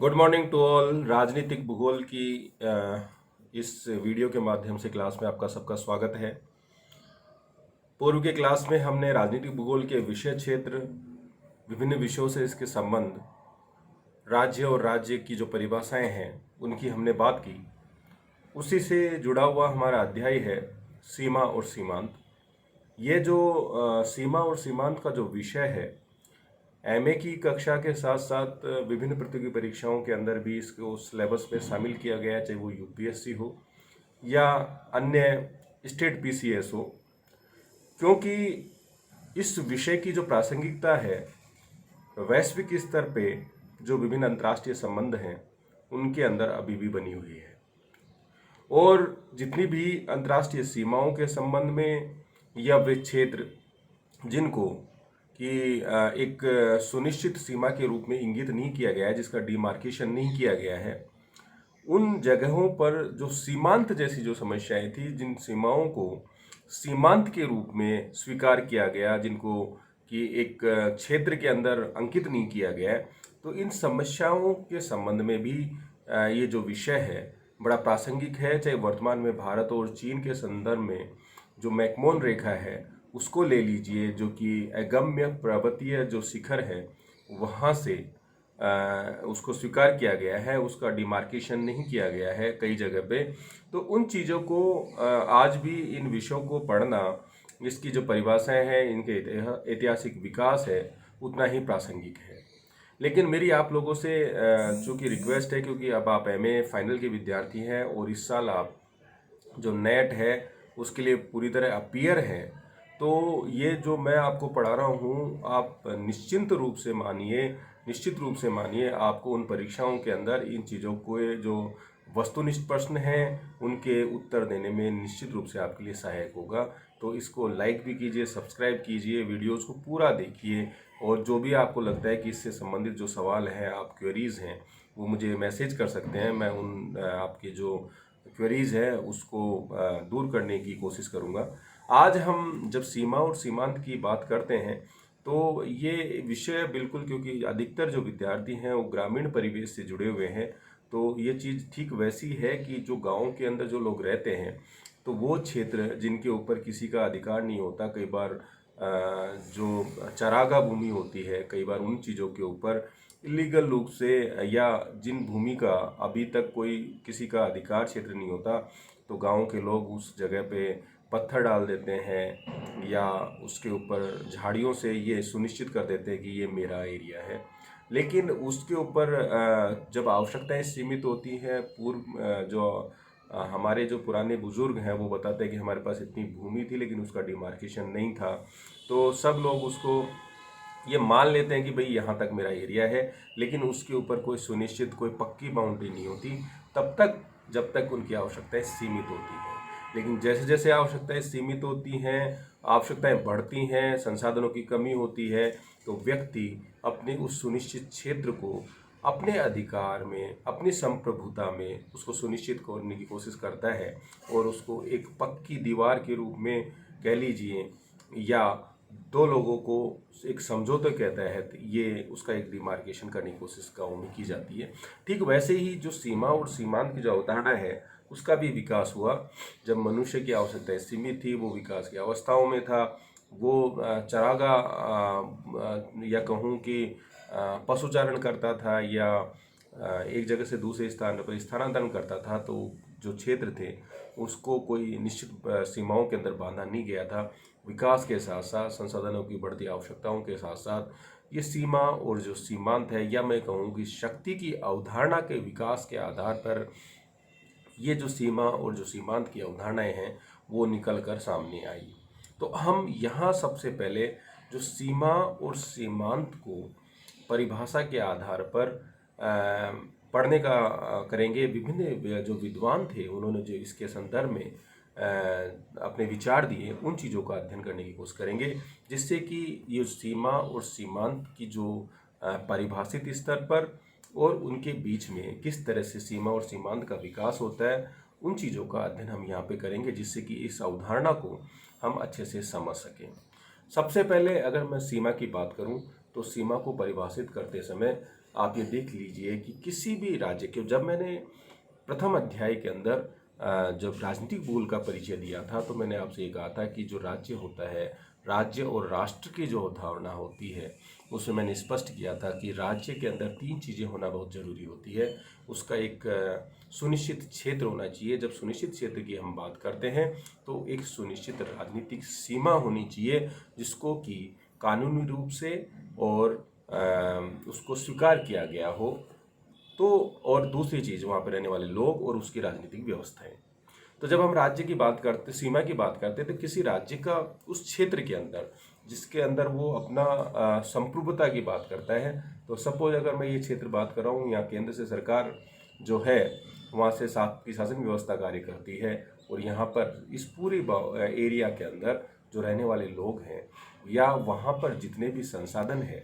Good morning to all. राजनीतिक भूगोल की इस वीडियो के माध्यम से क्लास में आपका सबका स्वागत है। पूर्व के क्लास में हमने राजनीतिक भूगोल के विषय क्षेत्र, विभिन्न विषयों से इसके संबंध, राज्य और राज्य की जो परिभाषाएं हैं उनकी हमने बात की। उसी से जुड़ा हुआ हमारा अध्याय है सीमा और सीमांत। ये जो सीमा और सीमांत का जो विषय है, एमए की कक्षा के साथ साथ विभिन्न प्रतियोगी परीक्षाओं के अंदर भी इसको सिलेबस में शामिल किया गया है, चाहे वो यूपीएससी हो या अन्य स्टेट पीसीएस हो, क्योंकि इस विषय की जो प्रासंगिकता है वैश्विक स्तर पे जो विभिन्न अंतर्राष्ट्रीय संबंध हैं उनके अंदर अभी भी बनी हुई है। और जितनी भी अंतर्राष्ट्रीय सीमाओं के संबंध में या वे क्षेत्र जिनको कि एक सुनिश्चित सीमा के रूप में इंगित नहीं किया गया है, जिसका डिमार्केशन नहीं किया गया है, उन जगहों पर जो सीमांत जैसी जो समस्याएं थी, जिन सीमाओं को सीमांत के रूप में स्वीकार किया गया, जिनको कि एक क्षेत्र के अंदर अंकित नहीं किया गया है, तो इन समस्याओं के संबंध में भी ये जो विषय है बड़ा प्रासंगिक है। चाहे वर्तमान में भारत और चीन के संदर्भ में जो मैकमोहन रेखा है उसको ले लीजिए, जो कि अगम्य पर्वतीय जो शिखर है वहाँ से उसको स्वीकार किया गया है, उसका डिमार्केशन नहीं किया गया है कई जगह पे। तो उन चीज़ों को आज भी इन विषयों को पढ़ना, इसकी जो परिभाषाएं हैं, इनके ऐतिहासिक विकास है, उतना ही प्रासंगिक है। लेकिन मेरी आप लोगों से चूँकि रिक्वेस्ट है, क्योंकि अब आप एमए फाइनल के विद्यार्थी हैं और इस साल आप जो नेट है उसके लिए पूरी तरह अपीयर हैं, तो ये जो मैं आपको पढ़ा रहा हूँ आप निश्चित रूप से मानिए आपको उन परीक्षाओं के अंदर इन चीज़ों को जो वस्तुनिष्ठ प्रश्न हैं उनके उत्तर देने में निश्चित रूप से आपके लिए सहायक होगा। तो इसको लाइक भी कीजिए, सब्सक्राइब कीजिए, वीडियोस को पूरा देखिए, और जो भी आपको लगता है कि इससे संबंधित जो सवाल हैं, आप क्वेरीज़ हैं, वो मुझे मैसेज कर सकते हैं। मैं उन आपके जो क्वेरीज़ है उसको दूर करने की कोशिश करूँगा। आज हम जब सीमा और सीमांत की बात करते हैं तो ये विषय बिल्कुल, क्योंकि अधिकतर जो विद्यार्थी हैं वो ग्रामीण परिवेश से जुड़े हुए हैं, तो ये चीज़ ठीक वैसी है कि जो गाँव के अंदर जो लोग रहते हैं, तो वो क्षेत्र जिनके ऊपर किसी का अधिकार नहीं होता, कई बार जो चरागा भूमि होती है, कई बार उन चीज़ों के ऊपर इलीगल रूप से, या जिन भूमि का अभी तक कोई किसी का अधिकार क्षेत्र नहीं होता, तो गांव के लोग उस जगह पे पत्थर डाल देते हैं या उसके ऊपर झाड़ियों से ये सुनिश्चित कर देते हैं कि ये मेरा एरिया है। लेकिन उसके ऊपर जब आवश्यकताएं सीमित होती हैं, हमारे जो पुराने बुजुर्ग हैं वो बताते हैं कि हमारे पास इतनी भूमि थी लेकिन उसका डिमार्केशन नहीं था, तो सब लोग उसको ये मान लेते हैं कि भाई यहाँ तक मेरा एरिया है, लेकिन उसके ऊपर कोई सुनिश्चित, कोई पक्की बाउंड्री नहीं होती तब तक, जब तक उनकी आवश्यकताएं सीमित होती हैं। लेकिन जैसे जैसे आवश्यकताएं सीमित होती हैं, आवश्यकताएं बढ़ती हैं, संसाधनों की कमी होती है, तो व्यक्ति अपने उस सुनिश्चित क्षेत्र को अपने अधिकार में, अपनी संप्रभुता में उसको सुनिश्चित करने की कोशिश करता है, और उसको एक पक्की दीवार के रूप में कह लीजिए, या दो लोगों को एक समझौते के तहत ये उसका एक डिमार्केशन करने की कोशिश गाँव में की जाती है। ठीक वैसे ही जो सीमा और सीमांत की जो अवधारणा है उसका भी विकास हुआ। जब मनुष्य की आवश्यकताएं सीमित थी, वो विकास की अवस्थाओं में था, वो चरागा या कहूँ कि पशुचारण करता था, या एक जगह से दूसरे स्थान पर स्थानांतरण करता था, तो जो क्षेत्र थे उसको कोई निश्चित सीमाओं के अंदर बांधा नहीं गया था। विकास के साथ साथ, संसाधनों की बढ़ती आवश्यकताओं के साथ साथ, ये सीमा और जो सीमांत है, या मैं कहूँ कि शक्ति की अवधारणा के विकास के आधार पर ये जो सीमा और जो सीमांत की अवधारणाएं हैं वो निकल कर सामने आई। तो हम यहाँ सबसे पहले जो सीमा और सीमांत को परिभाषा के आधार पर पढ़ने का करेंगे। विभिन्न जो विद्वान थे उन्होंने जो इसके संदर्भ में अपने विचार दिए, उन चीज़ों का अध्ययन करने की कोशिश करेंगे, जिससे कि ये सीमा और सीमांत की जो परिभाषित स्तर पर और उनके बीच में किस तरह से सीमा और सीमांत का विकास होता है, उन चीज़ों का अध्ययन हम यहाँ पे करेंगे, जिससे कि इस अवधारणा को हम अच्छे से समझ सकें। सबसे पहले अगर मैं सीमा की बात करूँ तो सीमा को परिभाषित करते समय आप ये देख लीजिए कि किसी भी राज्य के, जब मैंने प्रथम अध्याय के अंदर जब राजनीतिक भूगोल का परिचय दिया था तो मैंने आपसे ये कहा था कि जो राज्य होता है, राज्य और राष्ट्र की जो अवधारणा होती है, उसमें मैंने स्पष्ट किया था कि राज्य के अंदर 3 चीज़ें होना बहुत ज़रूरी होती है। उसका एक सुनिश्चित क्षेत्र होना चाहिए। जब सुनिश्चित क्षेत्र की हम बात करते हैं तो एक सुनिश्चित राजनीतिक सीमा होनी चाहिए, जिसको कि कानूनी रूप से और उसको स्वीकार किया गया हो। तो और दूसरी चीज़, वहाँ पर रहने वाले लोग और उसकी राजनीतिक व्यवस्थाएं। तो जब हम राज्य की बात करते, सीमा की बात करते, तो किसी राज्य का उस क्षेत्र के अंदर जिसके अंदर वो अपना संप्रभुता की बात करता है। तो सपोज अगर मैं ये क्षेत्र बात कर रहा हूँ, यहाँ केंद्र से सरकार जो है वहाँ से की शासन व्यवस्था कार्य करती है, और यहाँ पर इस पूरे एरिया के अंदर जो रहने वाले लोग हैं या वहाँ पर जितने भी संसाधन हैं,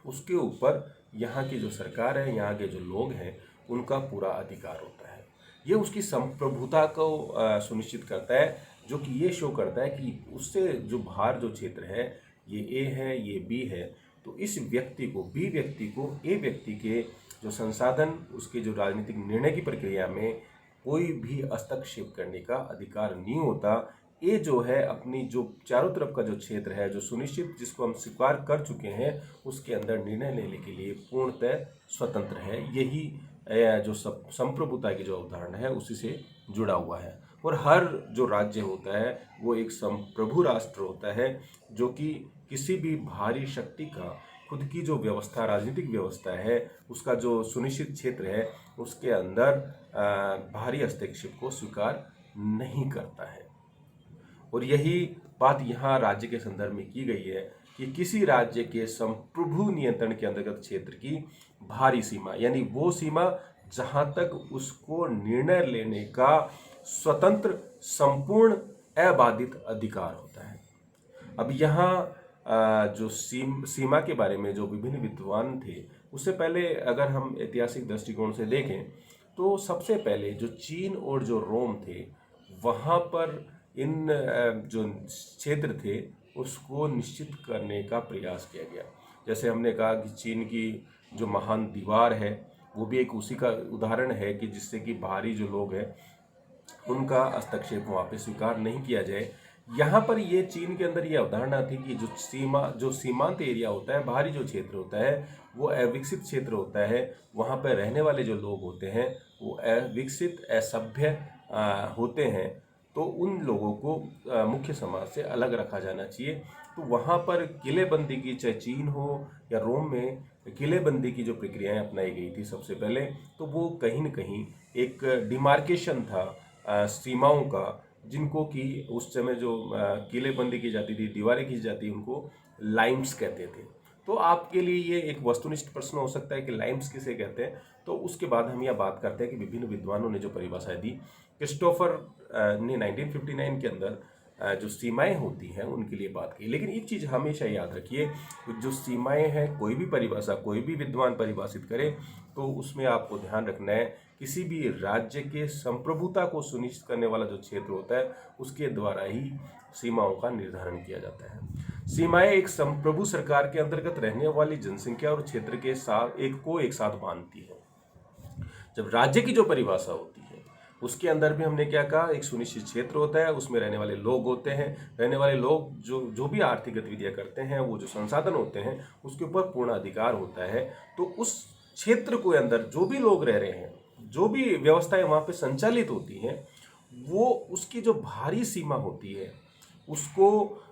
उसके ऊपर यहाँ की जो सरकार है, यहाँ के जो लोग हैं, उनका पूरा अधिकार होता है। ये उसकी संप्रभुता को सुनिश्चित करता है, जो कि ये शो करता है कि उससे जो बाहर जो क्षेत्र है, ये ए है, ये बी है, तो इस व्यक्ति को, बी व्यक्ति को ए व्यक्ति के जो संसाधन, उसके जो राजनीतिक निर्णय की प्रक्रिया में कोई भी हस्तक्षेप करने का अधिकार नहीं होता। ये जो है अपनी जो चारों तरफ का जो क्षेत्र है, जो सुनिश्चित, जिसको हम स्वीकार कर चुके हैं, उसके अंदर निर्णय लेने के लिए पूर्णतः स्वतंत्र है। यही जो संप्रभुता की जो अवधारणा है उसी से जुड़ा हुआ है। और हर जो राज्य होता है वो एक संप्रभु राष्ट्र होता है, जो कि किसी भी बाहरी शक्ति का खुद की जो व्यवस्था, राजनीतिक व्यवस्था है, उसका जो सुनिश्चित क्षेत्र है, उसके अंदर बाहरी हस्तक्षेप को स्वीकार नहीं करता है। और यही बात यहाँ राज्य के संदर्भ में की गई है कि किसी राज्य के संप्रभु नियंत्रण के अंतर्गत क्षेत्र की बाहरी सीमा, यानी वो सीमा जहाँ तक उसको निर्णय लेने का स्वतंत्र, संपूर्ण, अबाधित अधिकार होता है। अब यहाँ जो सीमा के बारे में जो विभिन्न विद्वान थे, उससे पहले अगर हम ऐतिहासिक दृष्टिकोण से देखें तो सबसे पहले जो चीन और जो रोम थे, वहाँ पर इन जो क्षेत्र थे उसको निश्चित करने का प्रयास किया गया। जैसे हमने कहा कि चीन की जो महान दीवार है, वो भी एक उसी का उदाहरण है कि जिससे कि बाहरी जो लोग हैं उनका हस्तक्षेप वहाँ पे स्वीकार नहीं किया जाए। यहाँ पर ये चीन के अंदर ये अवधारणा थी कि जो सीमांत एरिया होता है, बाहरी जो क्षेत्र होता है, वो अविकसित क्षेत्र होता है। वहाँ पर रहने वाले जो लोग होते हैं वो अविकसित, असभ्य होते हैं। तो उन लोगों को मुख्य समाज से अलग रखा जाना चाहिए। तो वहाँ पर किलेबंदी की, चाहे चीन हो या रोम में, किलेबंदी की जो प्रक्रियाएं अपनाई गई थी सबसे पहले, तो वो कहीं न कहीं एक डिमार्केशन था सीमाओं का, जिनको कि उस समय जो किलेबंदी की जाती थी, दीवारें खींची जाती, उनको लाइम्स कहते थे। तो आपके लिए ये एक वस्तुनिष्ठ प्रश्न हो सकता है कि लाइम्स किसे कहते हैं। तो उसके बाद हम यह बात करते हैं कि विभिन्न विद्वानों ने जो परिभाषाएं दी। क्रिस्टोफर ने 1959 के अंदर जो सीमाएं होती हैं उनके लिए बात की। लेकिन एक चीज़ हमेशा याद रखिए, जो सीमाएं हैं, कोई भी परिभाषा, कोई भी विद्वान परिभाषित करे, तो उसमें आपको ध्यान रखना है किसी भी राज्य के संप्रभुता को सुनिश्चित करने वाला जो क्षेत्र होता है उसके द्वारा ही सीमाओं का निर्धारण किया जाता है। सीमाएं एक संप्रभु सरकार के अंतर्गत रहने वाली जनसंख्या और क्षेत्र के साथ एक साथ बांधती है। जब राज्य की जो परिभाषा होती है उसके अंदर भी हमने क्या कहा, एक सुनिश्चित क्षेत्र होता है, उसमें रहने वाले लोग होते हैं। रहने वाले लोग जो भी आर्थिक गतिविधियां करते हैं, वो जो संसाधन होते हैं, उसके ऊपर पूर्ण अधिकार होता है। तो उस क्षेत्र के अंदर जो भी लोग रह रहे हैं, जो भी व्यवस्थाएं वहाँ पे संचालित होती हैं, वो उसकी जो बाहरी सीमा होती है उसको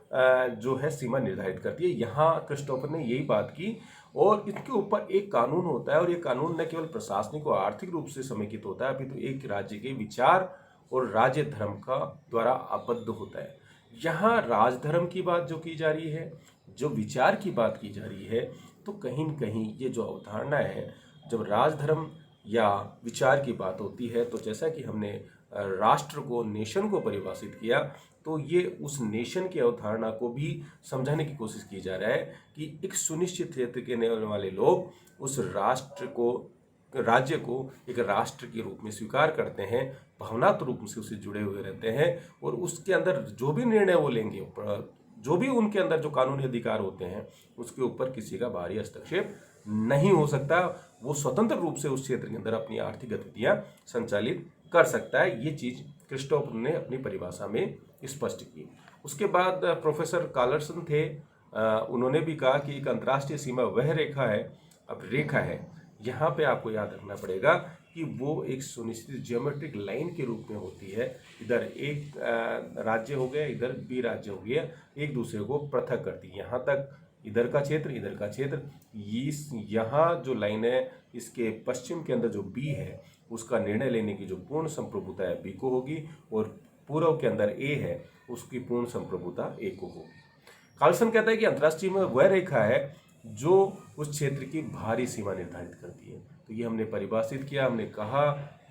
जो है सीमा निर्धारित करती है। यहाँ क्रिस्टोफर ने यही बात की, और इसके ऊपर एक कानून होता है, और ये कानून न केवल प्रशासनिक और आर्थिक रूप से समेकित होता है, अपितु एक राज्य के विचार और राज्य धर्म का द्वारा आबद्ध होता है। यहाँ राजधर्म की बात जो की जा रही है, जो विचार की बात की जा रही है, तो कहीं न कहीं ये जो अवधारणा है, जब राजधर्म या विचार की बात होती है, तो जैसा कि हमने राष्ट्र को, नेशन को परिभाषित किया, तो ये उस नेशन की अवधारणा को भी समझाने की कोशिश की जा रहा है कि एक सुनिश्चित क्षेत्र के रहने वाले लोग उस राज्य को एक राष्ट्र के रूप में स्वीकार करते हैं, भावनात्मक रूप से उससे जुड़े हुए रहते हैं, और उसके अंदर जो भी निर्णय वो लेंगे, जो भी उनके अंदर जो कानूनी अधिकार होते हैं, उसके ऊपर किसी का बाहरी हस्तक्षेप नहीं हो सकता, वो स्वतंत्र रूप से उस क्षेत्र के अंदर अपनी आर्थिक गतिविधियां संचालित कर सकता है। ये चीज क्रिस्टोफर ने अपनी परिभाषा में स्पष्ट की। उसके बाद प्रोफेसर कार्लसन थे, उन्होंने भी कहा कि एक अंतर्राष्ट्रीय सीमा वह रेखा है, अब रेखा है, यहाँ पे आपको याद रखना पड़ेगा कि वो एक सुनिश्चित ज्योमेट्रिक लाइन के रूप में होती है। इधर एक राज्य हो गया, इधर बी राज्य हो गया, एक दूसरे को पृथक करती है। यहाँ तक इधर का क्षेत्र, इधर का क्षेत्र, यहाँ जो लाइन है इसके पश्चिम के अंदर जो बी है उसका निर्णय लेने की जो पूर्ण संप्रभुता है बी को होगी, और पूर्व के अंदर ए है उसकी पूर्ण संप्रभुता ए को होगी। कार्लसन कहता है कि अंतर्राष्ट्रीय में वह रेखा है जो उस क्षेत्र की बाहरी सीमा निर्धारित करती है। तो ये हमने परिभाषित किया, हमने कहा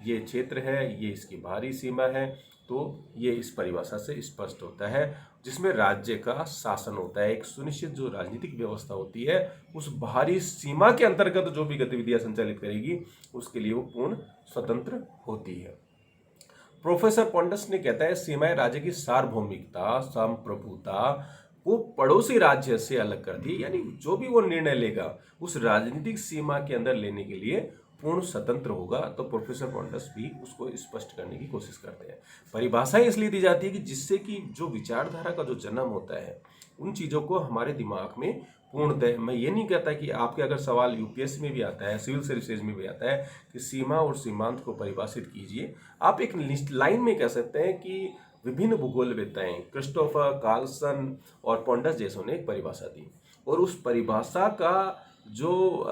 ये क्षेत्र है, ये इसकी बाहरी सीमा है। तो ये इस परिभाषा से स्पष्ट होता है, जिसमें राज्य का शासन होता है। एक सुनिश्चित जो राजनीतिक व्यवस्था होती है उस बाहरी सीमा के अंतर्गत जो भी गतिविधियां संचालित करेगी उसके लिए वो पूर्ण स्वतंत्र होती है। प्रोफेसर पॉन्डस ने कहता है सीमाएं राज्य की सार्वभौमिकता, संप्रभुता को पड़ोसी राज्य से अलग कर दी, यानी जो भी वो निर्णय लेगा उस राजनीतिक सीमा के अंदर लेने के लिए पूर्ण स्वतंत्र होगा। तो प्रोफेसर पॉन्डस भी उसको स्पष्ट करने की कोशिश करते हैं। परिभाषाएं इसलिए दी जाती है कि जिससे कि जो विचारधारा का जो जन्म होता है उन चीज़ों को हमारे दिमाग में पूर्णतः, मैं ये नहीं कहता कि आपके अगर सवाल यूपीएससी में भी आता है, सिविल सर्विसेज में भी आता है कि सीमा और सीमांत को परिभाषित कीजिए, आप एक लाइन में कह सकते हैं कि विभिन्न भूगोलवेत्ताएं क्रिस्टोफर, कार्लसन और पॉन्डस जैसों ने एक परिभाषा दी, और उस परिभाषा का जो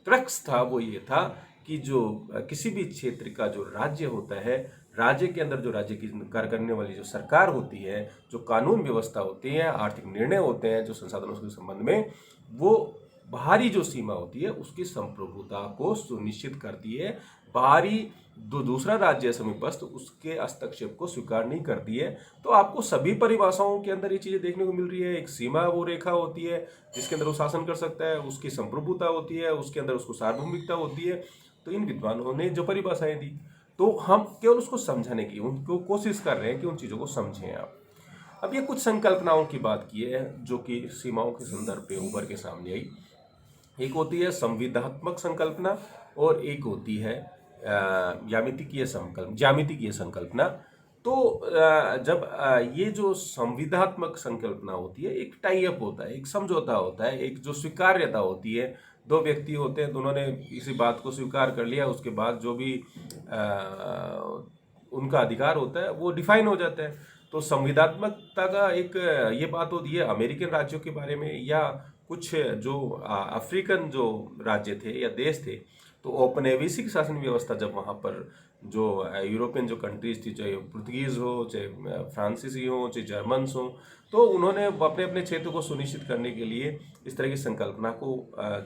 क्रक्स था वो ये था कि जो किसी भी क्षेत्र का जो राज्य होता है, राज्य के अंदर जो राज्य की कार्य करने वाली जो सरकार होती है, जो कानून व्यवस्था होती है, आर्थिक निर्णय होते हैं जो संसाधनों के संबंध में, वो बाहरी जो सीमा होती है उसकी संप्रभुता को सुनिश्चित करती है। बाहरी दूसरा राज्य समीपस्थ उसके हस्तक्षेप को स्वीकार नहीं करती है। तो आपको सभी परिभाषाओं के अंदर ये चीजें देखने को मिल रही है। एक सीमा वो रेखा होती है जिसके अंदर वो शासन कर सकता है, उसकी संप्रभुता होती है, उसके अंदर उसको सार्वभौमिकता होती है। तो इन विद्वानों ने जो परिभाषाएं दी, तो हम केवल उसको समझाने की उनको कोशिश कर रहे हैं कि उन चीज़ों को समझें आप। अब ये कुछ संकल्पनाओं की बात की है जो कि सीमाओं के संदर्भ पे उभर के सामने आई। एक होती है संविधात्मक संकल्पना और एक होती है ज्यामितीय संकल्पना। तो जब ये जो संविधात्मक संकल्पना होती है, एक टाई अप होता है, एक समझौता होता है, एक जो स्वीकार्यता होती है, दो व्यक्ति होते हैं, दोनों ने किसी बात को स्वीकार कर लिया, उसके बाद जो भी उनका अधिकार होता है वो डिफाइन हो जाता है। तो संविधात्मकता का एक ये बात होती है अमेरिकन राज्यों के बारे में, या कुछ जो अफ्रीकन जो राज्य थे या देश थे, तो औपनिवेशिक शासन व्यवस्था जब वहाँ पर जो यूरोपियन जो कंट्रीज थी, चाहे पुर्तगीज हो, चाहे फ्रांसीसी हो, चाहे जर्मन्स हो, तो उन्होंने अपने अपने क्षेत्र को सुनिश्चित करने के लिए इस तरह की संकल्पना को,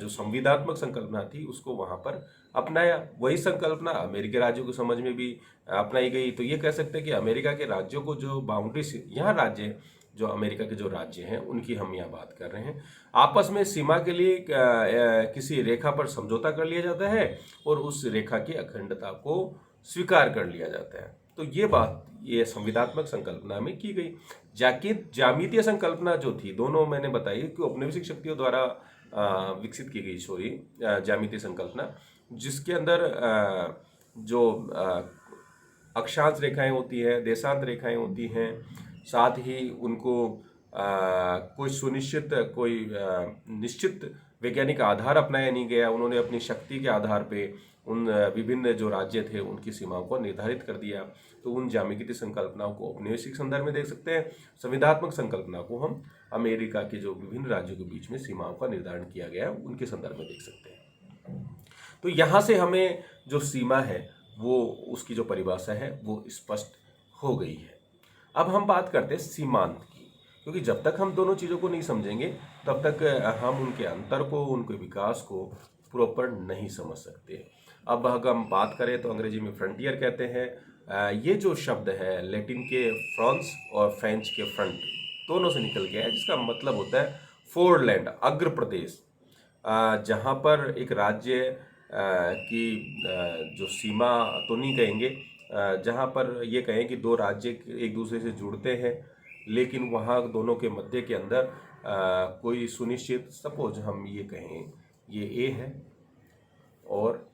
जो संविधात्मक संकल्पना थी, उसको वहाँ पर अपनाया। वही संकल्पना अमेरिकी राज्यों की समझ में भी अपनाई गई। तो ये कह सकते हैं कि अमेरिका के राज्यों को जो बाउंड्रीज, यहाँ राज्य जो अमेरिका के जो राज्य हैं उनकी हम यहाँ बात कर रहे हैं, आपस में सीमा के लिए किसी रेखा पर समझौता कर लिया जाता है और उस रेखा की अखंडता को स्वीकार कर लिया जाता है। तो ये बात ये संविधात्मक संकल्पना में की गई। ज्यामितीय संकल्पना जो थी, दोनों मैंने बताई कि औपनिवेशिक शक्तियों द्वारा विकसित की गई ज्यामितीय संकल्पना, जिसके अंदर जो अक्षांश रेखाएं होती है, देशांत रेखाएं होती हैं, साथ ही उनको कोई सुनिश्चित कोई निश्चित वैज्ञानिक आधार अपनाया नहीं गया। उन्होंने अपनी शक्ति के आधार पे उन विभिन्न जो राज्य थे उनकी सीमाओं को निर्धारित कर दिया। तो उन ज्यामितीय संकल्पनाओं को औपनिवेशिक संदर्भ में देख सकते हैं। संविधात्मक संकल्पना को हम अमेरिका के जो विभिन्न राज्यों के बीच में सीमाओं का निर्धारण किया गया है उनके संदर्भ में देख सकते हैं। तो यहाँ से हमें जो सीमा है वो उसकी जो परिभाषा है वो स्पष्ट हो गई है। अब हम बात करते हैं सीमांत की, क्योंकि जब तक हम दोनों चीज़ों को नहीं समझेंगे तब तक हम उनके अंतर को, उनके विकास को प्रॉपर नहीं समझ सकते। अब अगर हम बात करें तो अंग्रेजी में फ्रंटियर कहते हैं। ये जो शब्द है लैटिन के फ्रांस और फ्रेंच के फ्रंट दोनों से निकल गया है, जिसका मतलब होता है फोरलैंड, अग्र प्रदेश, जहाँ पर एक राज्य की जो सीमा तो नहीं कहेंगे, जहाँ पर ये कहें कि दो राज्य एक दूसरे से जुड़ते हैं, लेकिन वहाँ दोनों के मध्य के अंदर कोई सुनिश्चित, सपोज हम ये कहें ये ए है और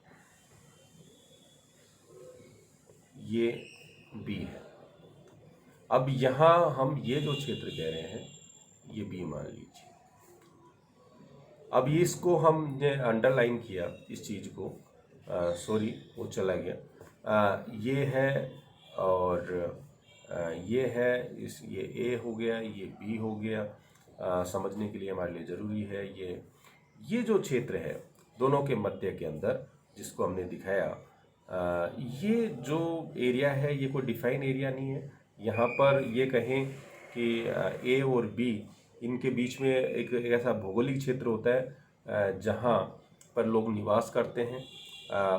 ये बी है। अब यहाँ हम ये जो क्षेत्र कह रहे हैं ये बी मान लीजिए। अब ये इसको हमने अंडरलाइन किया इस चीज़ को, सॉरी वो चला गया, ये है और ये है, ये ए हो गया, ये बी हो गया। समझने के लिए हमारे लिए ज़रूरी है ये जो क्षेत्र है दोनों के मध्य के अंदर जिसको हमने दिखाया, ये जो एरिया है ये कोई डिफाइन एरिया नहीं है। यहाँ पर ये कहें कि ए और बी इनके बीच में एक ऐसा भौगोलिक क्षेत्र होता है जहाँ पर लोग निवास करते हैं,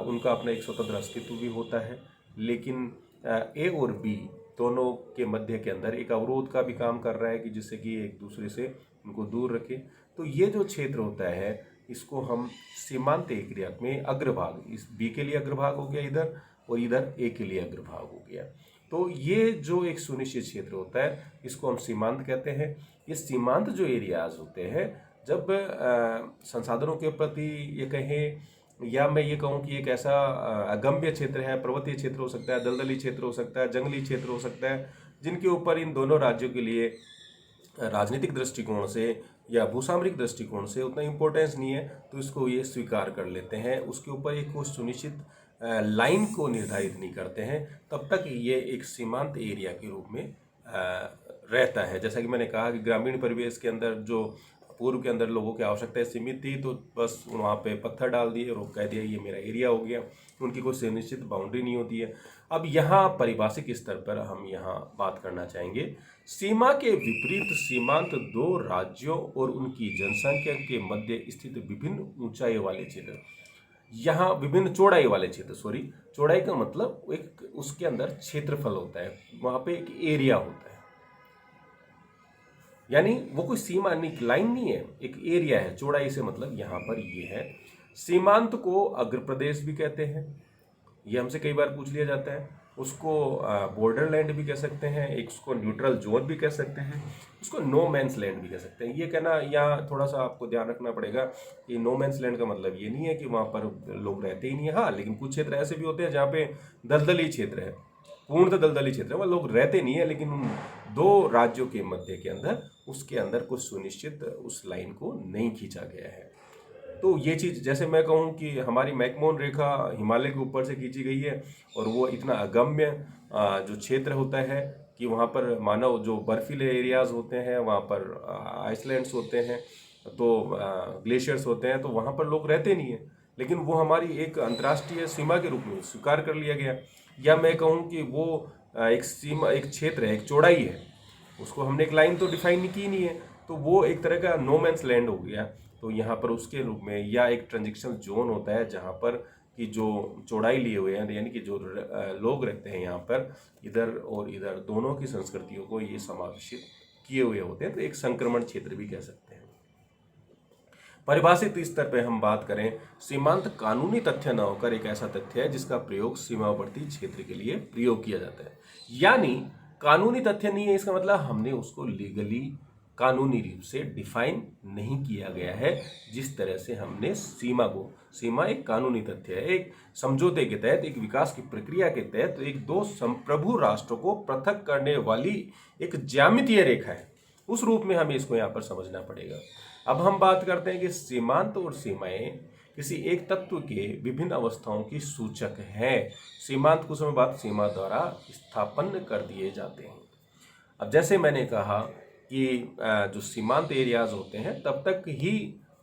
उनका अपना एक स्वतंत्र अस्तित्व भी होता है, लेकिन ए और बी दोनों के मध्य के अंदर एक अवरोध का भी काम कर रहा है कि जिससे कि एक दूसरे से उनको दूर रखे। तो ये जो क्षेत्र होता है इसको हम सीमांत एरिया में अग्रभाग, इस बी के लिए अग्रभाग हो गया इधर और इधर ए के लिए अग्रभाग हो गया। तो ये जो एक सुनिश्चित क्षेत्र होता है इसको हम सीमांत कहते हैं। ये सीमांत जो एरियाज होते हैं जब संसाधनों के प्रति ये कहें, या मैं ये कहूँ कि एक ऐसा अगम्य क्षेत्र है, पर्वतीय क्षेत्र हो सकता है, दलदली क्षेत्र हो सकता है, जंगली क्षेत्र हो सकता है, जिनके ऊपर इन दोनों राज्यों के लिए राजनीतिक दृष्टिकोण से या भूसामरिक दृष्टिकोण से उतना इम्पोर्टेंस नहीं है, तो इसको ये स्वीकार कर लेते हैं। उसके ऊपर एक कोई सुनिश्चित लाइन को निर्धारित नहीं करते हैं, तब तक ये एक सीमांत एरिया के रूप में रहता है। जैसा कि मैंने कहा कि ग्रामीण परिवेश के अंदर जो पूर्व के अंदर लोगों की आवश्यकताएं सीमित थी, तो बस वहाँ पे पत्थर डाल दिए और कह दिया ये मेरा एरिया हो गया, उनकी कोई सुनिश्चित बाउंड्री नहीं होती है। अब यहाँ पारिभाषिक स्तर पर हम यहाँ बात करना चाहेंगे, सीमा के विपरीत सीमांत दो राज्यों और उनकी जनसंख्या के मध्य स्थित विभिन्न ऊंचाई वाले क्षेत्र, यहाँ विभिन्न चौड़ाई वाले क्षेत्र, सॉरी चौड़ाई का मतलब एक उसके अंदर क्षेत्रफल होता है, वहाँ पे एक एरिया होता है, यानी वो कोई सीमा नहीं, लाइन नहीं है, एक एरिया है। चौड़ाई से मतलब यहाँ पर ये है। सीमांत को अग्र प्रदेश भी कहते हैं, ये हमसे कई बार पूछ लिया जाता है। उसको बॉर्डर लैंड भी कह सकते हैं, एक उसको न्यूट्रल जोन भी कह सकते हैं, उसको नो मैंस लैंड भी कह सकते हैं। ये कहना यहाँ थोड़ा सा आपको ध्यान रखना पड़ेगा कि नो मैंस लैंड का मतलब ये नहीं है कि वहाँ पर लोग रहते ही नहीं है। हाँ, लेकिन कुछ क्षेत्र ऐसे भी होते हैं जहाँ पे दलदली क्षेत्र है, पूर्णतः दलदली क्षेत्र है, वह लोग रहते नहीं है, लेकिन उन दो राज्यों के मध्य के अंदर उसके अंदर कुछ सुनिश्चित उस लाइन को नहीं खींचा गया है। तो ये चीज़, जैसे मैं कहूँ कि हमारी मैकमोहन रेखा हिमालय के ऊपर से खींची गई है और वो इतना अगम्य जो क्षेत्र होता है कि वहाँ पर मानव जो बर्फीले एरियाज़ होते हैं, वहाँ पर आइसलैंड्स होते हैं, तो ग्लेशियर्स होते हैं, तो वहाँ पर लोग रहते नहीं हैं, लेकिन वो हमारी एक अंतर्राष्ट्रीय सीमा के रूप में स्वीकार कर लिया गया। या मैं कहूँ कि वो एक सीमा, एक क्षेत्र है, एक चौड़ाई है, उसको हमने एक लाइन तो डिफाइन की नहीं है, तो वो एक तरह का नो मैंस लैंड हो गया। तो यहाँ पर उसके रूप में, या एक ट्रांजिशनल जोन होता है जहाँ पर कि जो चौड़ाई लिए हुए हैं, यानी कि जो लोग रहते हैं यहाँ पर, इधर और इधर दोनों की संस्कृतियों को ये समावेशित किए हुए होते हैं, तो एक संक्रमण क्षेत्र भी कह सकते हैं। परिभाषित स्तर पर हम बात करें, सीमांत कानूनी तथ्य न होकर एक ऐसा तथ्य है जिसका प्रयोग सीमावर्ती क्षेत्र के लिए प्रयोग किया जाता है। यानी कानूनी तथ्य नहीं है, इसका मतलब हमने उसको लीगली, कानूनी रूप से डिफाइन नहीं किया गया है। जिस तरह से हमने सीमा को, सीमा एक कानूनी तथ्य है, एक समझौते के तहत, एक विकास की प्रक्रिया के तहत एक दो संप्रभु राष्ट्रों को पृथक करने वाली एक ज्यामितीय रेखा है, उस रूप में हमें इसको यहाँ पर समझना पड़ेगा। अब हम बात करते हैं कि सीमांत और सीमाएं किसी एक तत्व के विभिन्न अवस्थाओं की सूचक है। सीमांत कुछ समय बाद सीमा द्वारा स्थापन कर दिए जाते हैं। अब जैसे मैंने कहा कि जो सीमांत एरियाज होते हैं तब तक ही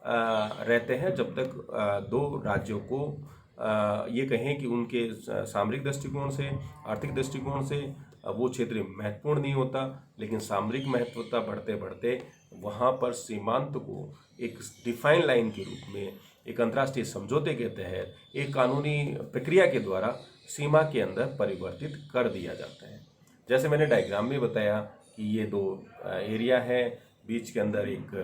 रहते हैं जब तक दो राज्यों को ये कहें कि उनके सामरिक दृष्टिकोण से, आर्थिक दृष्टिकोण से वो क्षेत्र महत्वपूर्ण नहीं होता, लेकिन सामरिक महत्वता बढ़ते बढ़ते वहाँ पर सीमांत को एक डिफाइन लाइन के रूप में, एक अंतर्राष्ट्रीय समझौते के तहत, एक कानूनी प्रक्रिया के द्वारा सीमा के अंदर परिवर्तित कर दिया जाता है। जैसे मैंने डायग्राम में बताया कि ये दो एरिया है, बीच के अंदर एक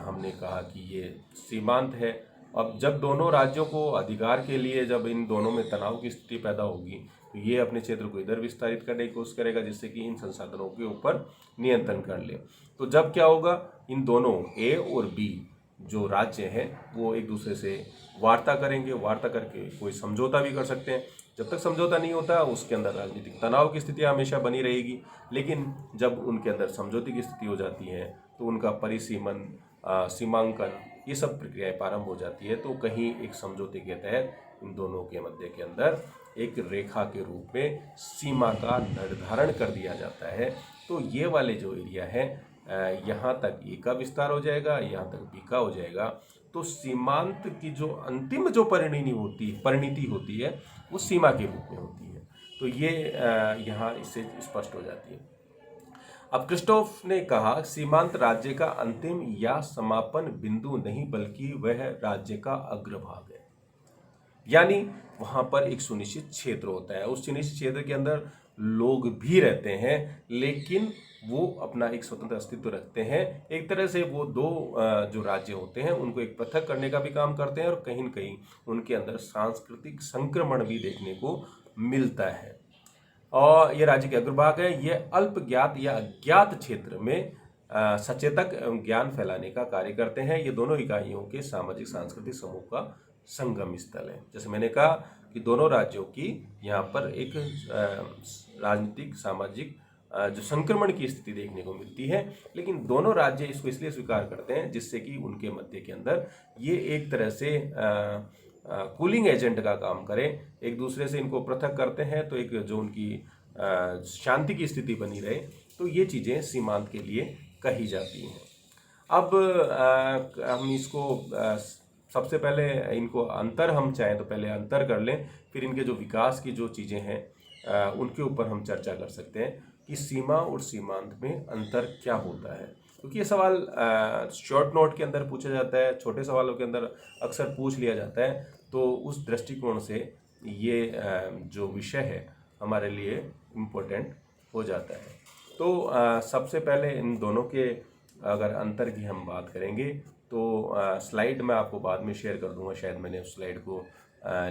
हमने कहा कि ये सीमांत है। अब जब दोनों राज्यों को अधिकार के लिए, जब इन दोनों में तनाव की स्थिति पैदा होगी, तो ये अपने क्षेत्र को इधर विस्तारित करने की कोशिश करेगा जिससे कि इन संसाधनों के ऊपर नियंत्रण कर ले। तो जब क्या होगा, इन दोनों ए और बी जो राज्य हैं वो एक दूसरे से वार्ता करेंगे, वार्ता करके कोई समझौता भी कर सकते हैं। जब तक समझौता नहीं होता उसके अंदर राजनीतिक तनाव की स्थिति हमेशा बनी रहेगी, लेकिन जब उनके अंदर समझौते की स्थिति हो जाती है तो उनका परिसीमन, सीमांकन, ये सब प्रक्रियाएं प्रारंभ हो जाती है। तो कहीं एक समझौते के तहत इन दोनों के मध्य के अंदर एक रेखा के रूप में सीमा का निर्धारण कर दिया जाता है। तो ये वाले जो एरिया है यहाँ तक ए का विस्तार हो जाएगा, यहाँ तक बी का हो जाएगा। तो सीमांत की जो अंतिम जो परिणति होती है वो सीमा के रूप में होती है। तो ये यहाँ इससे स्पष्ट हो जाती है। अब क्रिस्टोफ ने कहा सीमांत राज्य का अंतिम या समापन बिंदु नहीं बल्कि वह राज्य का अग्रभाग है। यानी वहां पर एक सुनिश्चित क्षेत्र होता है, उस सुनिश्चित क्षेत्र के अंदर लोग भी रहते हैं, लेकिन वो अपना एक स्वतंत्र अस्तित्व रखते हैं। एक तरह से वो दो जो राज्य होते हैं उनको एक पृथक करने का भी काम करते हैं और कहीं न कहीं उनके अंदर सांस्कृतिक संक्रमण भी देखने को मिलता है। और ये राज्य के अग्रभाग है। ये अल्प ज्ञात या अज्ञात क्षेत्र में सचेतक ज्ञान फैलाने का कार्य करते हैं। ये दोनों इकाइयों के सामाजिक सांस्कृतिक समूह का संगम स्थल है। जैसे मैंने कहा कि दोनों राज्यों की यहाँ पर एक राजनीतिक सामाजिक जो संक्रमण की स्थिति देखने को मिलती है, लेकिन दोनों राज्य इसको इसलिए स्वीकार करते हैं जिससे कि उनके मध्य के अंदर ये एक तरह से कूलिंग एजेंट का काम करें, एक दूसरे से इनको पृथक करते हैं तो एक जो उनकी शांति की स्थिति बनी रहे। तो ये चीज़ें सीमांत के लिए कही जाती हैं। अब हम इसको सबसे पहले इनको अंतर, हम चाहें तो पहले अंतर कर लें, फिर इनके जो विकास की जो चीज़ें हैं उनके ऊपर हम चर्चा कर सकते हैं कि सीमा और सीमांत में अंतर क्या होता है। क्योंकि ये सवाल शॉर्ट नोट के अंदर पूछा जाता है, छोटे सवालों के अंदर अक्सर पूछ लिया जाता है। तो उस दृष्टिकोण से ये जो विषय है हमारे लिए इम्पोर्टेंट हो जाता है। तो सबसे पहले इन दोनों के अगर अंतर की हम बात करेंगे तो स्लाइड मैं आपको बाद में शेयर कर दूंगा, शायद मैंने उस स्लाइड को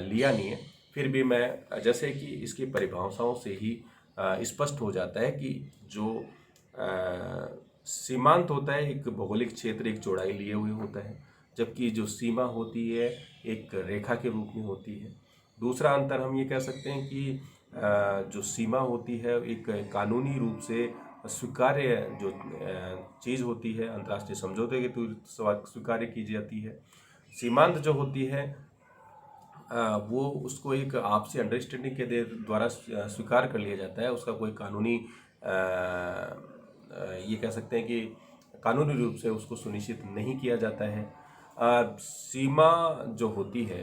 लिया नहीं है। फिर भी मैं जैसे कि इसकी परिभाषाओं से ही स्पष्ट हो जाता है कि जो सीमांत होता है एक भौगोलिक क्षेत्र, एक चौड़ाई लिए हुए होता है, जबकि जो सीमा होती है एक रेखा के रूप में होती है। दूसरा अंतर हम ये कह सकते हैं कि जो सीमा होती है एक कानूनी रूप से स्वीकार्य जो चीज़ होती है, अंतर्राष्ट्रीय समझौते के थ्रू स्वीकार्य की जाती है। सीमांत जो होती है वो उसको एक आपसी अंडरस्टैंडिंग के द्वारा स्वीकार कर लिया जाता है। उसका कोई कानूनी ये कह सकते हैं कि कानूनी रूप से उसको सुनिश्चित नहीं किया जाता है। सीमा जो होती है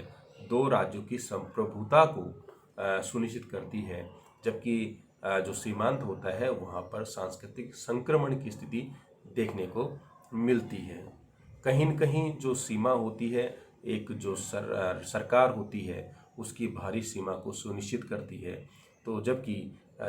दो राज्यों की संप्रभुता को सुनिश्चित करती है, जबकि जो सीमांत होता है वहाँ पर सांस्कृतिक संक्रमण की स्थिति देखने को मिलती है। कहीं न कहीं जो सीमा होती है एक जो सरकार होती है उसकी बाहरी सीमा को सुनिश्चित करती है, तो जबकि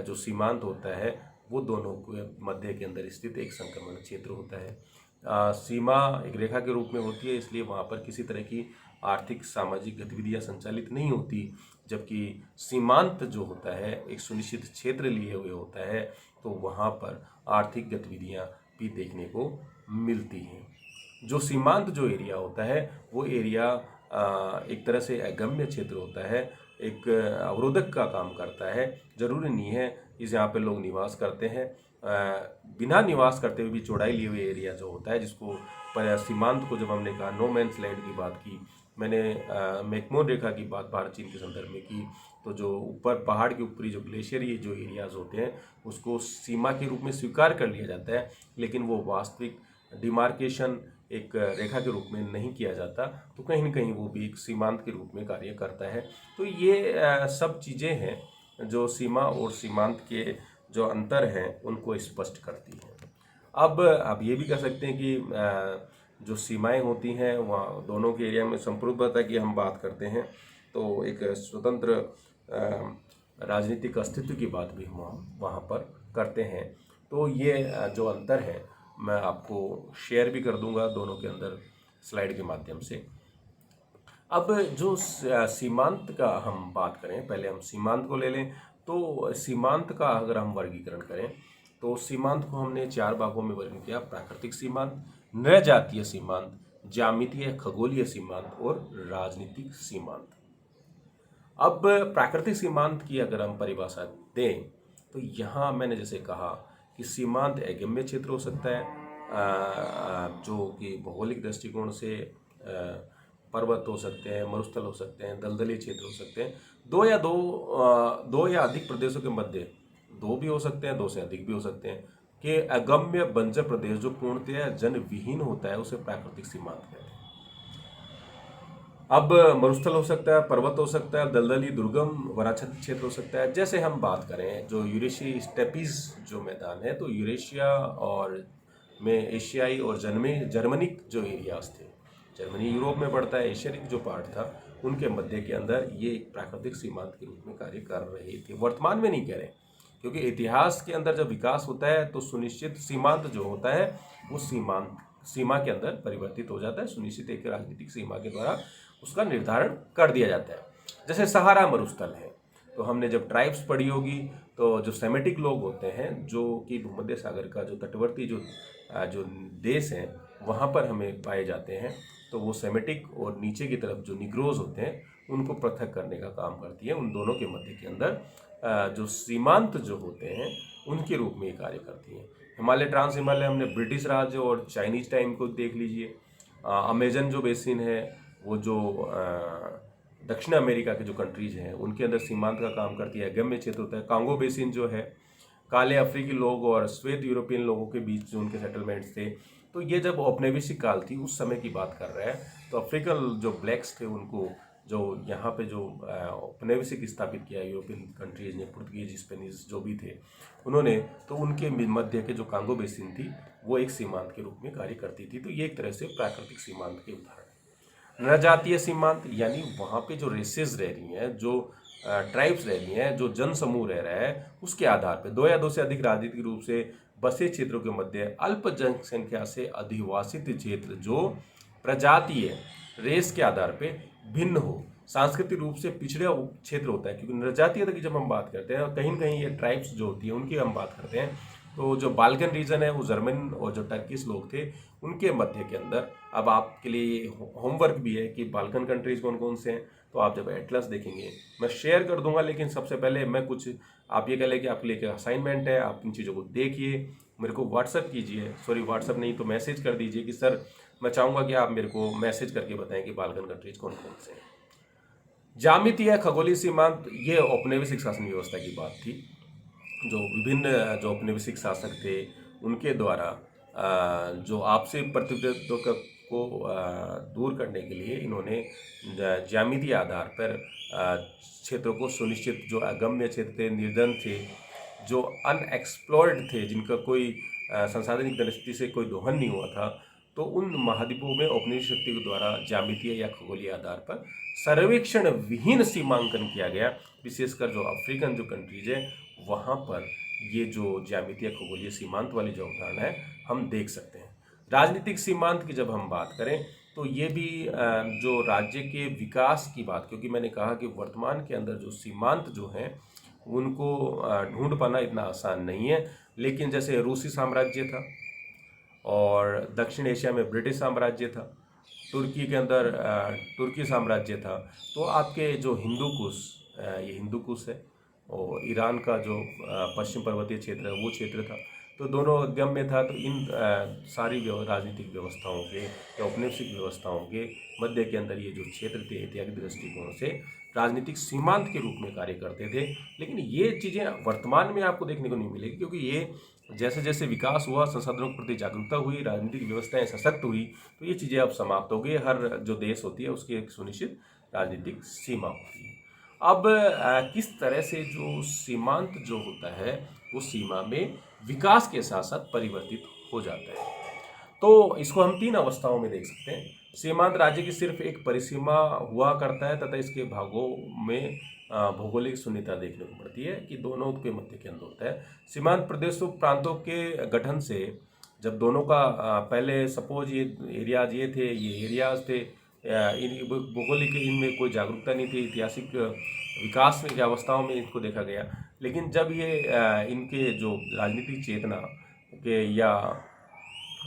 जो सीमांत होता है वो दोनों के मध्य के अंदर स्थित एक संक्रमण क्षेत्र होता है। सीमा एक रेखा के रूप में होती है, इसलिए वहाँ पर किसी तरह की आर्थिक सामाजिक गतिविधियाँ संचालित नहीं होती, जबकि सीमांत जो होता है एक सुनिश्चित क्षेत्र लिए हुए होता है, तो वहाँ पर आर्थिक गतिविधियाँ भी देखने को मिलती हैं। जो सीमांत जो एरिया होता है वो एरिया एक तरह से अगम्य क्षेत्र होता है, एक अवरोधक का काम करता है। जरूरी नहीं है इस यहाँ पे लोग निवास करते हैं, बिना निवास करते हुए भी चौड़ाई लिए हुए एरिया जो होता है, जिसको सीमांत को जब हमने कहा नो मैन्स लैंड की बात की, मैंने मैकमोहन रेखा की बात भारत चीन के संदर्भ में की, तो जो ऊपर पहाड़ के ऊपरी जो ग्लेशियर जो एरियाज होते हैं उसको सीमा के रूप में स्वीकार कर लिया जाता है, लेकिन वो वास्तविक डिमार्केशन एक रेखा के रूप में नहीं किया जाता। तो कहीं न कहीं वो भी एक सीमांत के रूप में कार्य करता है। तो ये सब चीज़ें हैं जो सीमा और सीमांत के जो अंतर हैं उनको स्पष्ट करती हैं। अब ये भी कह सकते हैं कि जो सीमाएं होती हैं वहाँ दोनों के एरिया में संप्रभुता की हम बात करते हैं, तो एक स्वतंत्र राजनीतिक अस्तित्व की बात भी हम वहाँ पर करते हैं। तो ये जो अंतर है मैं आपको शेयर भी कर दूंगा दोनों के अंदर स्लाइड के माध्यम से। अब जो सीमांत का हम बात करें, पहले हम सीमांत को ले लें। तो सीमांत का अगर हम वर्गीकरण करें तो सीमांत को हमने 4 भागों में वर्गीकरण किया। प्राकृतिक सीमांत, नृजातीय सीमांत, ज्यामितीय खगोलीय सीमांत और राजनीतिक सीमांत। अब प्राकृतिक सीमांत की अगर हम परिभाषा दें तो यहाँ मैंने जैसे कहा कि सीमांत अगम्य क्षेत्र हो सकता है, जो कि भौगोलिक दृष्टिकोण से पर्वत हो सकते हैं, मरुस्थल हो सकते हैं, दलदली क्षेत्र हो सकते हैं। दो या अधिक प्रदेशों के मध्य, दो भी हो सकते हैं, दो से अधिक भी हो सकते हैं, कि अगम्य बंजर प्रदेश जो पूर्णतया जन विहीन होता है उसे प्राकृतिक सीमांत कहते हैं। अब मरुस्थल हो सकता है, पर्वत हो सकता है, दलदली दुर्गम वनाच्छादित क्षेत्र हो सकता है। जैसे हम बात करें जो यूरेशियाई स्टेपीज जो मैदान है, तो यूरेशिया और में एशियाई और जर्मनिक जो एरियाज थे, जर्मनी यूरोप में पड़ता है, एशियाई जो पार्ट था उनके मध्य के अंदर ये एक प्राकृतिक सीमांत के रूप में कार्य कर रहे थे। वर्तमान में नहीं कह रहे, क्योंकि इतिहास के अंदर जब विकास होता है तो सुनिश्चित सीमांत जो होता है वो सीमा के अंदर परिवर्तित हो जाता है, सुनिश्चित एक राजनीतिक सीमा के द्वारा उसका निर्धारण कर दिया जाता है। जैसे सहारा मरुस्थल है, तो हमने जब ट्राइब्स पढ़ी होगी तो जो सेमेटिक लोग होते हैं जो कि भूमध्य सागर का जो तटवर्ती जो देश हैं वहाँ पर हमें पाए जाते हैं, तो वो सेमेटिक और नीचे की तरफ जो निग्रोज होते हैं उनको पृथक करने का काम करती है। उन दोनों के मध्य के अंदर जो सीमांत जो होते हैं उनके रूप में ये कार्य करती हैं। हिमालय, ट्रांस हिमालय हमने ब्रिटिश राज और चाइनीज टाइम को देख लीजिए। अमेजन जो बेसिन है वो जो दक्षिण अमेरिका के जो कंट्रीज हैं उनके अंदर सीमांत का काम करती है, अगम्य क्षेत्र होता है। कांगो बेसिन जो है, काले अफ्रीकी लोग और श्वेत यूरोपियन लोगों के बीच जो उनके सेटलमेंट्स थे, तो ये जब औपनिवेशिक काल थी उस समय की बात कर रहा है, तो अफ्रीकन जो ब्लैक्स थे उनको जो यहाँ पे जो औपनिवेशिक स्थापित किया यूरोपियन कंट्रीज ने, पुर्तगीज, स्पेनिश जो भी थे उन्होंने, तो उनके मध्य के जो कांगो बेसिन थी वो एक सीमांत के रूप में कार्य करती थी। तो ये एक तरह से प्राकृतिक सीमांत के उदाहरण है। नरजातीय सीमांत यानी वहाँ पे जो रेसेस रह रही हैं, जो ट्राइब्स रह रही हैं, जो जन समूह रह रहा है, उसके आधार पे दो या दो से अधिक राजनीतिक रूप से बसे क्षेत्रों के मध्य अल्प जनसंख्या से अधिवासित क्षेत्र जो प्रजातीय रेस के आधार पे भिन्न हो, सांस्कृतिक रूप से पिछड़े क्षेत्र होता है। क्योंकि नरजातीयता की जब हम बात करते हैं कहीं ना कहीं ये ट्राइब्स जो होती है उनकी हम बात करते हैं, तो जो बाल्कन रीजन है वो जर्मन और जो टर्किश लोग थे उनके मध्य के अंदर, अब आपके लिए होमवर्क भी है कि बाल्कन कंट्रीज कौन कौन से हैं, तो आप जब एटलस देखेंगे मैं शेयर कर दूंगा, लेकिन सबसे पहले मैं कुछ आप ये कह लें कि आपके लिए असाइनमेंट है, आप इन चीज़ों को देखिए, मेरे को व्हाट्सअप कीजिए, सॉरी व्हाट्सअप नहीं तो मैसेज कर दीजिए कि सर मैं चाहूँगा कि आप मेरे को मैसेज करके बताएं कि बाल्कन कंट्रीज कौन कौन से हैं। ज्यामितीय खगोलीय सीमांत ये औपनिवेशिक शासन व्यवस्था की बात थी, जो विभिन्न जो औपनिवेशिक शासक थे उनके द्वारा जो आपसी प्रतिद्वंद्वियों को दूर करने के लिए इन्होंने ज्यामितीय आधार पर क्षेत्रों को सुनिश्चित, जो अगम्य क्षेत्र थे, निर्जन थे, जो अनएक्सप्लोर्ड थे, जिनका कोई संसाधनिक दृष्टि से कोई दोहन नहीं हुआ था, तो उन महाद्वीपों में औपनिवेशिक शक्ति के द्वारा ज्यामितीय या खगोलीय आधार पर सर्वेक्षण विहीन सीमांकन किया गया। विशेषकर जो अफ्रीकन जो कंट्रीज है वहाँ पर ये जो ज्यामितीय खगोलीय सीमांत वाली जो अवधारणा है हम देख सकते हैं। राजनीतिक सीमांत की जब हम बात करें तो ये भी जो राज्य के विकास की बात, क्योंकि मैंने कहा कि वर्तमान के अंदर जो सीमांत जो हैं उनको ढूंढ पाना इतना आसान नहीं है, लेकिन जैसे रूसी साम्राज्य था और दक्षिण एशिया में ब्रिटिश साम्राज्य था, तुर्की के अंदर तुर्की साम्राज्य था, तो आपके जो हिंदू कुश, ये हिंदू कुश है, और ईरान का जो पश्चिम पर्वतीय क्षेत्र है वो क्षेत्र था, तो दोनों अगम्य था। तो इन सारी राजनीतिक व्यवस्थाओं के या औपनिवेशिक व्यवस्थाओं के मध्य के अंदर ये जो क्षेत्र थे ऐतिहासिक दृष्टिकोण से राजनीतिक सीमांत के रूप में कार्य करते थे। लेकिन ये चीज़ें वर्तमान में आपको देखने को नहीं मिलेगी, क्योंकि ये जैसे जैसे विकास हुआ, संसाधनों के प्रति जागरूकता हुई, राजनीतिक व्यवस्थाएं सशक्त हुई, तो ये चीज़ें अब समाप्त हो गई। हर जो देश होती है उसकी एक सुनिश्चित राजनीतिक सीमा होती है। अब किस तरह से जो सीमांत जो होता है वो सीमा में विकास के साथ साथ परिवर्तित हो जाता है, तो इसको हम तीन अवस्थाओं में देख सकते हैं। सीमांत राज्य की सिर्फ एक परिसीमा हुआ करता है तथा इसके भागों में भौगोलिक शून्यता देखने को पड़ती है कि दोनों के मध्य के अंदर होता है। सीमांत प्रदेशों प्रांतों के गठन से जब दोनों का पहले सपोज ये एरियाज ये थे, ये एरियाज थे, इन भौगोलिक इनमें कोई जागरूकता नहीं थी, ऐतिहासिक विकास में अवस्थाओं में इनको देखा गया। लेकिन जब ये इनके जो राजनीतिक चेतना के या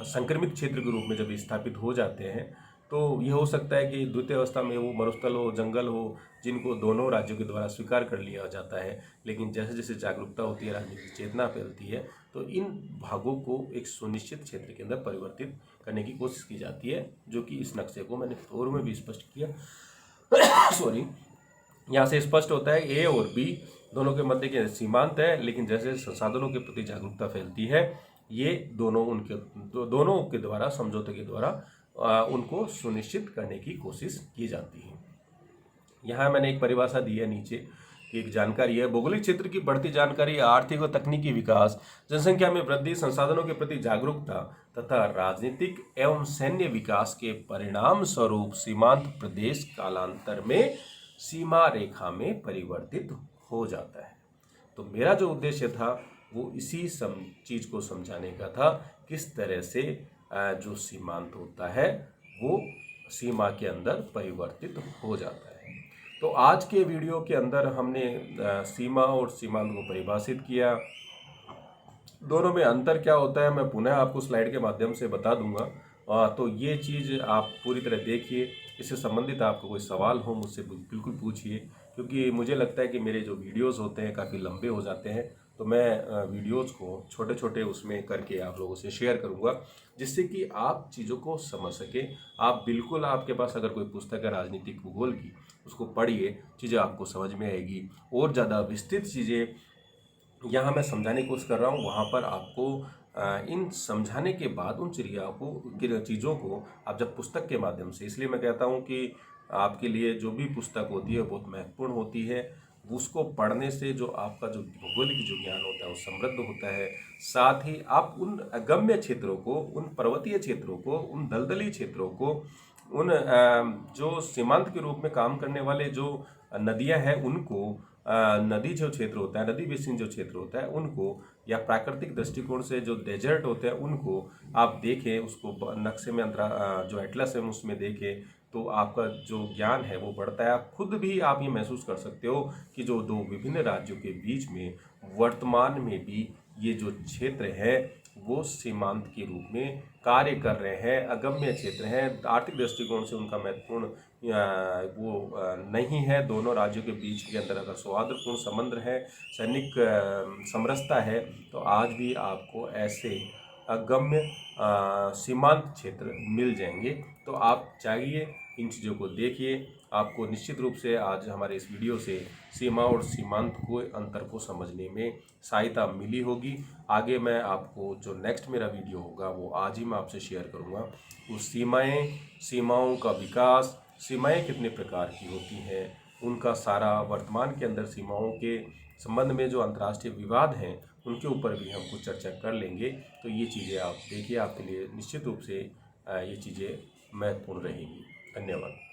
संक्रमित क्षेत्र के रूप में जब स्थापित हो जाते हैं तो ये हो सकता है कि द्वितीय अवस्था में वो मरुस्थल हो, जंगल हो, जिनको दोनों राज्यों के द्वारा स्वीकार कर लिया जाता है। लेकिन जैसे जैसे जागरूकता होती है, राजनीतिक चेतना फैलती है, तो इन भागों को एक सुनिश्चित क्षेत्र के अंदर परिवर्तित करने की कोशिश की जाती है, जो कि इस नक्शे को मैंने पूर्व में भी स्पष्ट किया। सॉरी, यहाँ से स्पष्ट होता है ए और बी दोनों के मध्य के सीमांत है, लेकिन जैसे संसाधनों के प्रति जागरूकता फैलती है, ये दोनों के द्वारा, समझौते के द्वारा उनको सुनिश्चित करने की कोशिश की जाती है। यहाँ मैंने एक परिभाषा दी है नीचे कि एक जानकारी है, भौगोलिक क्षेत्र की बढ़ती जानकारी, आर्थिक और तकनीकी विकास, जनसंख्या में वृद्धि, संसाधनों के प्रति जागरूकता तथा राजनीतिक एवं सैन्य विकास के परिणाम स्वरूप सीमांत प्रदेश कालांतर में सीमा रेखा में परिवर्तित हो जाता है। तो मेरा जो उद्देश्य था वो इसी चीज को समझाने का था, किस तरह से जो सीमांत होता है वो सीमा के अंदर परिवर्तित हो जाता है। तो आज के वीडियो के अंदर हमने सीमा और सीमांत को परिभाषित किया, दोनों में अंतर क्या होता है मैं पुनः आपको स्लाइड के माध्यम से बता दूंगा। तो ये चीज़ आप पूरी तरह देखिए। इससे संबंधित आपको कोई सवाल हो मुझसे बिल्कुल पूछिए, क्योंकि मुझे लगता है कि मेरे जो वीडियोस होते हैं काफ़ी लंबे हो जाते हैं, तो मैं वीडियोस को छोटे छोटे उसमें करके आप लोगों से शेयर करूंगा, जिससे कि आप चीज़ों को समझ सकें। आप बिल्कुल, आपके पास अगर कोई पुस्तक है राजनीतिक भूगोल की, उसको पढ़िए, चीज़ें आपको समझ में आएगी। और ज़्यादा विस्तृत चीज़ें यहाँ मैं समझाने की कोशिश कर रहा हूँ, वहाँ पर आपको इन समझाने के बाद उन चीज़ों को आप जब पुस्तक के माध्यम से, इसलिए मैं कहता हूँ कि आपके लिए जो भी पुस्तक होती है बहुत महत्वपूर्ण होती है। उसको पढ़ने से जो आपका जो भौगोलिक जो ज्ञान होता है वो समृद्ध होता है। साथ ही आप उन अगम्य क्षेत्रों को, उन पर्वतीय क्षेत्रों को, उन दलदली क्षेत्रों को, उन जो सीमांत के रूप में काम करने वाले जो नदियां हैं उनको, नदी जो क्षेत्र होता है, नदी बेसिन जो क्षेत्र होता है उनको, या प्राकृतिक दृष्टिकोण से जो डेजर्ट होते हैं उनको आप देखें, उसको नक्शे में जो एटलस है उसमें देखें, तो आपका जो ज्ञान है वो बढ़ता है। आप खुद भी आप ये महसूस कर सकते हो कि जो दो विभिन्न राज्यों के बीच में वर्तमान में भी ये जो क्षेत्र है वो सीमांत के रूप में कार्य कर रहे हैं, अगम्य क्षेत्र हैं। आर्थिक दृष्टिकोण से उनका महत्वपूर्ण नहीं है। दोनों राज्यों के बीच के अंदर अगर सौहार्दपूर्ण संबंध है, सैनिक समरसता है, तो आज भी आपको ऐसे अगम्य सीमांत क्षेत्र मिल जाएंगे। तो आप चाहिए इन चीज़ों को देखिए। आपको निश्चित रूप से आज हमारे इस वीडियो से सीमा और सीमांत को अंतर को समझने में सहायता मिली होगी। आगे मैं आपको जो नेक्स्ट मेरा वीडियो होगा वो आज ही मैं आपसे शेयर करूंगा। वो सीमाओं का विकास, सीमाएं कितने प्रकार की होती हैं, उनका सारा वर्तमान के अंदर सीमाओं के संबंध में जो अंतर्राष्ट्रीय विवाद हैं उनके ऊपर भी हम कुछ चर्चा कर लेंगे। तो ये चीज़ें आप देखिए, आपके लिए निश्चित रूप से ये चीज़ें महत्वपूर्ण रहेंगी। धन्यवाद।